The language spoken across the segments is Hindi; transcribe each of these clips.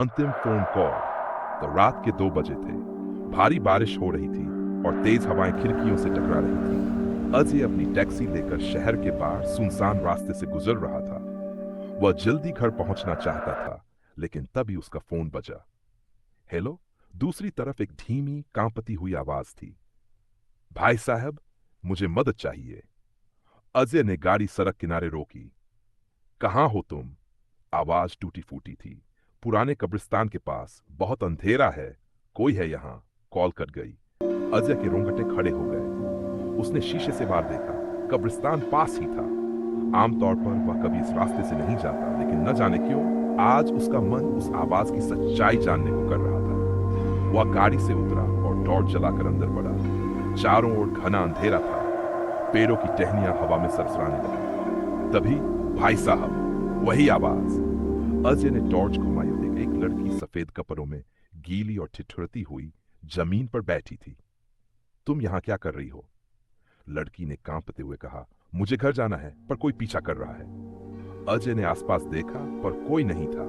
अंतिम फोन कॉल। तो रात के 2 बजे थे। भारी बारिश हो रही थी और तेज हवाएं खिड़कियों से टकरा रही थी। अजय अपनी टैक्सी लेकर शहर के बाहर सुनसान रास्ते से गुजर रहा था। वह जल्दी घर पहुंचना चाहता था, लेकिन तभी उसका फोन बजा। हेलो। दूसरी तरफ एक धीमी कांपती हुई आवाज थी। भाई साहब, मुझे मदद चाहिए। अजय ने गाड़ी सड़क किनारे रोकी। कहाँ हो तुम? आवाज टूटी फूटी थी। पुराने कब्रिस्तान के पास, बहुत अंधेरा है। कोई है यहाँ? कॉल कट गई। अजय के रोंगटे खड़े हो गए। उसने शीशे से बाहर देखा। कब्रिस्तान पास ही था। आमतौर पर वह कभी इस रास्ते से नहीं जाता, लेकिन न जाने क्यों आज उसका मन उस आवाज की सच्चाई जानने को कर रहा था। वह गाड़ी से उतरा और टॉर्च जलाकर अंदर बढ़ा। चारों ओर घना अंधेरा था। पेड़ों की टहनियां हवा में सरसराने लगी। तभी भाई साहब, वही आवाज। अजय ने टॉर्च घुमाई और देखा एक लड़की सफेद कपड़ों में, गीली और ठिठुरती हुई, जमीन पर बैठी थी। तुम यहाँ क्या कर रही हो? लड़की ने कांपते हुए कहा, मुझे घर जाना है, पर कोई पीछा कर रहा है। अजय ने आसपास देखा, पर कोई नहीं था।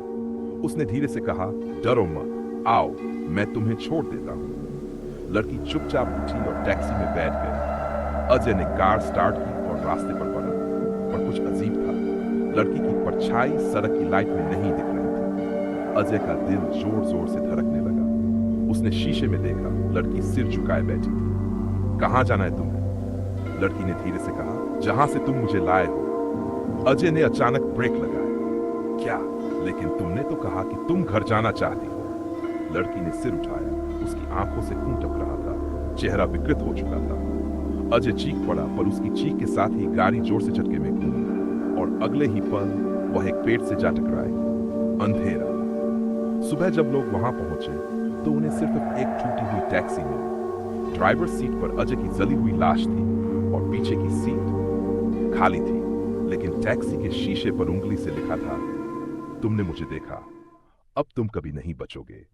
उसने धीरे से कहा, डरो मत, आओ, मैं तुम्हें छोड़ देता हूँ। लड़की चुपचाप उठी और टैक्सी में बैठ गई। अजय ने कार स्टार्ट की और रास्ते पर बढ़ा। पर कुछ अजीब था। लड़की की परछाई सड़क की लाइट में नहीं दिख रही थी। अजय का दिल जोर जोर से धड़कने लगा। उसने शीशे में देखा, लड़की सिर झुकाए बैठी थी। कहाँ जाना है तुम्हें? लड़की ने धीरे से कहा, जहां से तुम मुझे लाए हो। अजय ने अचानक ब्रेक लगाया। क्या? लेकिन तुमने तो कहा कि तुम घर जाना चाहती हो। लड़की ने सिर उठाया। उसकी आंखों से खून टपक रहा था। चेहरा विकृत हो चुका था। अजय चीख पड़ा, पर उसकी चीख के साथ ही गाड़ी जोर से झटके में घूमी और अगले ही पल वह एक पेड़ से जा टकराई। अंधेरा। सुबह जब लोग वहां पहुंचे तो उन्हें सिर्फ एक टूटी हुई टैक्सी मिली। ड्राइवर सीट पर अजय की जली हुई लाश थी और पीछे की सीट खाली थी, लेकिन टैक्सी के शीशे पर उंगली से लिखा था, तुमने मुझे देखा, अब तुम कभी नहीं बचोगे।